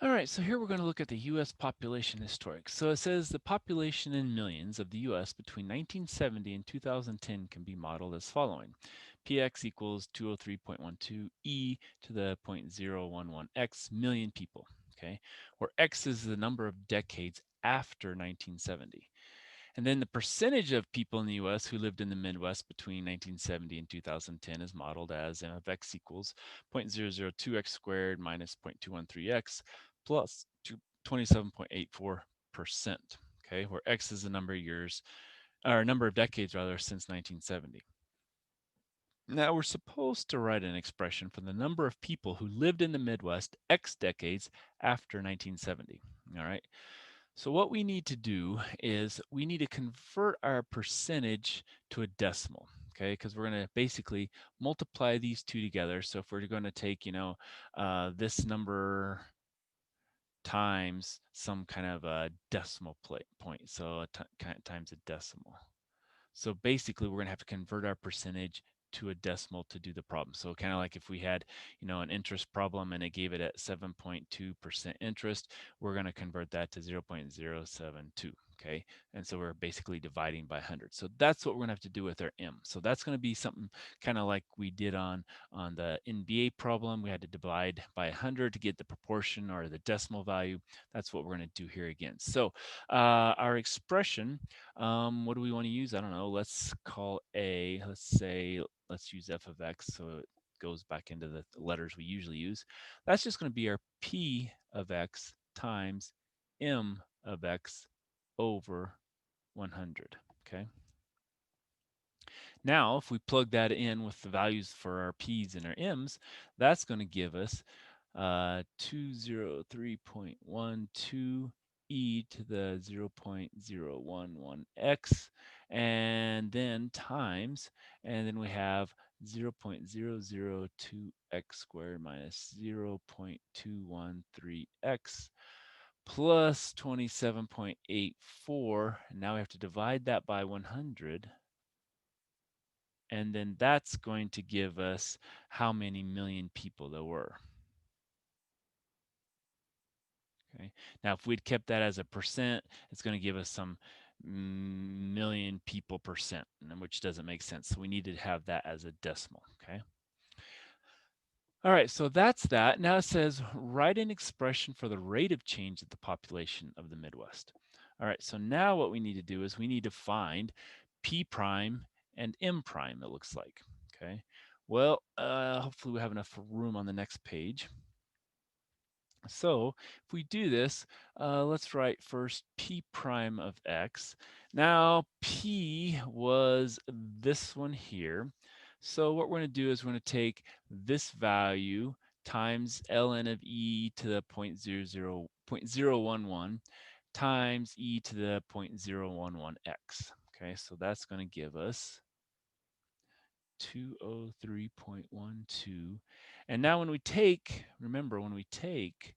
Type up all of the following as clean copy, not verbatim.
All right, so here we're going to look at the U.S. population historic. So it says the population in millions of the U.S. between 1970 and 2010 can be modeled as following. Px equals 203.12 e to the 0.011x million people, okay? Where x is the number of decades after 1970. And then the percentage of people in the US who lived in the Midwest between 1970 and 2010 is modeled as m of x equals 0.002x squared minus 0.213x plus 27.84%. Okay, where x is the number of years, or number of decades rather, since 1970. Now we're supposed to write an expression for the number of people who lived in the Midwest X decades after 1970. All right. So what we need to do is we need to convert our percentage to a decimal, okay? Because we're going to basically multiply these two together. So if we're going to take, this number times some kind of a decimal point, so times a decimal. So basically, we're going to have to convert our percentage to a decimal to do the problem. So kind of like if we had, an interest problem and it gave it at 7.2% interest, we're going to convert that to 0.072. Okay. And so we're basically dividing by 100. So that's what we're going to have to do with our M. So that's going to be something kind of like we did on the NBA problem. We had to divide by 100 to get the proportion or the decimal value. That's what we're going to do here again. So our expression, what do we want to use? I don't know. Let's call let's use f of x so it goes back into the letters we usually use. That's just going to be our p of x times m of x over 100. Okay. Now, if we plug that in with the values for our p's and our m's, that's going to give us 203.12 e to the 0.011x, and then times, and then we have 0.002x squared minus 0.213x plus 27.84. Now we have to divide that by 100, and then that's going to give us how many million people there were. Okay. Now, if we'd kept that as a percent, it's going to give us some million people percent, which doesn't make sense. So we need to have that as a decimal. Okay. All right, so that's that. Now it says write an expression for the rate of change of the population of the Midwest. All right, so now what we need to do is we need to find P prime and M prime, it looks like. Okay. Well, hopefully we have enough room on the next page. So if we do this, let's write first P prime of X. Now P was this one here. So what we're going to do is we're going to take this value times ln of e to the 0.011 times e to the 0.011x. Okay, so that's going to give us 203.12. And now when we take, remember when we take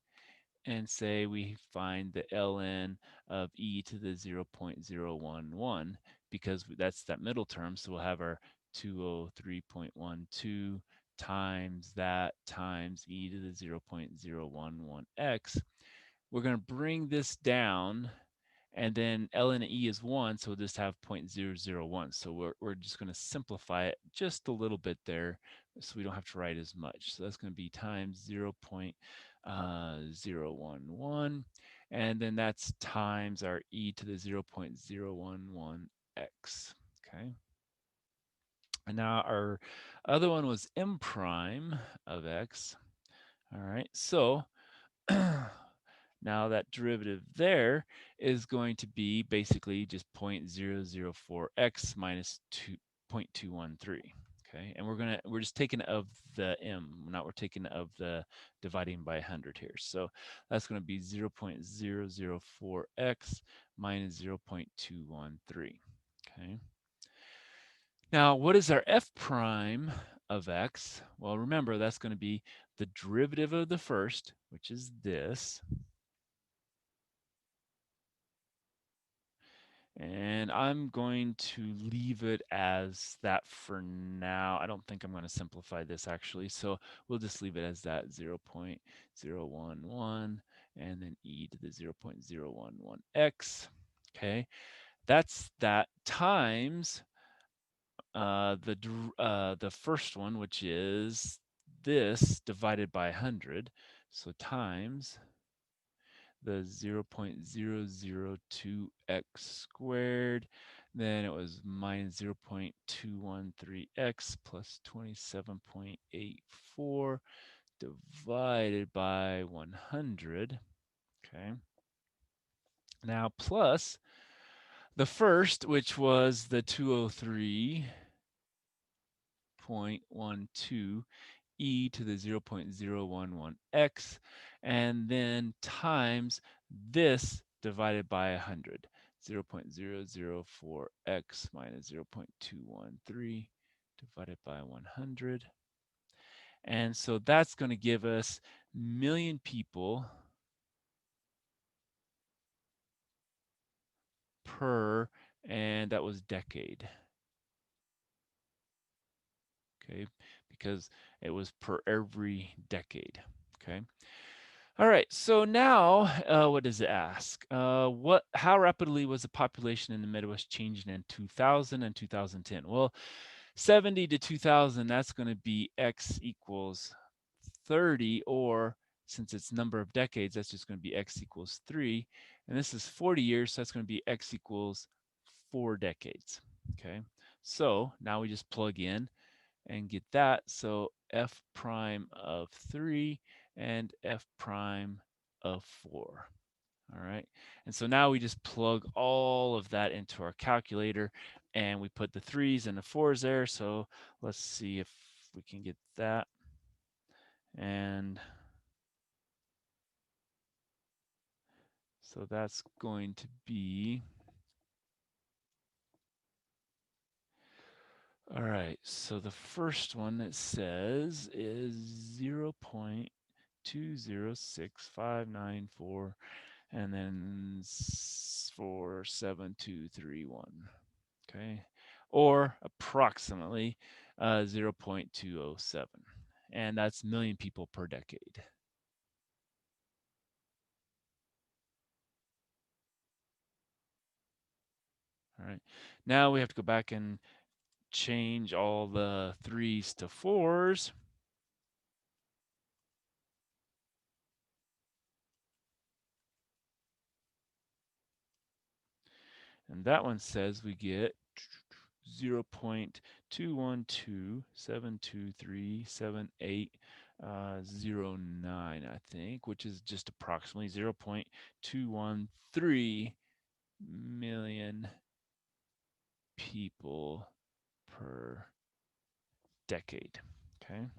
and say we find the ln of e to the 0.011, because that's that middle term, so we'll have our 203.12 times that times e to the 0.011x. We're going to bring this down, and then ln of e is 1, so we'll just have 0.001. So we're just going to simplify it just a little bit there so we don't have to write as much. So that's going to be times 0.011, and then that's times our e to the 0.011x. Okay. And now our other one was m prime of x. All right, so now that derivative there is going to be basically just 0.004x minus 0.213. Okay, and we're just taking of the m, we're taking of the dividing by 100 here. So that's going to be 0.004x minus 0.213. Okay. Now, what is our f prime of x? Well, remember that's going to be the derivative of the first, which is this, And I'm going to leave it as that for now. I don't think I'm going to simplify this actually. So we'll just leave it as that 0.011 and then e to the 0.011x. Okay, that's that times the first one, which is this divided by 100. So times the 0.002x squared. Then it was minus 0.213x plus 27.84 divided by 100. Okay. Now plus the first, which was the 203.12 e to the 0.011x, and then times this divided by 100, 0.004x minus 0.213 divided by 100. And so that's going to give us million people per, and that was decade. Okay, because it was per every decade. Okay. All right, so now what does it ask? How rapidly was the population in the Midwest changing in 2000 and 2010? Well, 70 to 2000, that's going to be x equals 30, or since it's number of decades, that's just going to be x equals 3. And this is 40 years, so that's going to be x equals 4 decades. Okay, so now we just plug in and get that. So f prime of 3 and f prime of 4. All right. And so now we just plug all of that into our calculator and we put the 3s and the 4s there. So let's see if we can get that. And so that's going to be, all right, so the first one that says is 0.206594 and then 47231. Okay, or approximately 0.207, and that's million people per decade. All right, now we have to go back and change all the 3s to 4s. And that one says we get 0.21272378009, I think, which is just approximately 0.213 million people per decade. Okay.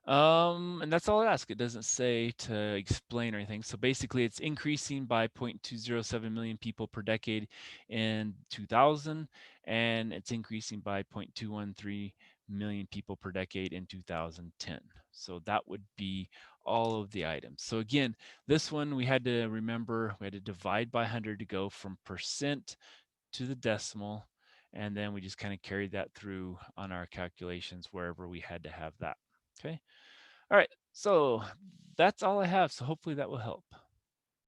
And that's all it asks. It doesn't say to explain or anything. So basically, it's increasing by 0.207 million people per decade in 2000, and it's increasing by 0.213 million people per decade in 2010. So that would be all of the items. So again, this one we had to remember, we had to divide by 100 to go from percent to the decimal, and then we just kind of carried that through on our calculations wherever we had to have that. Okay. All right. So that's all I have. So hopefully that will help.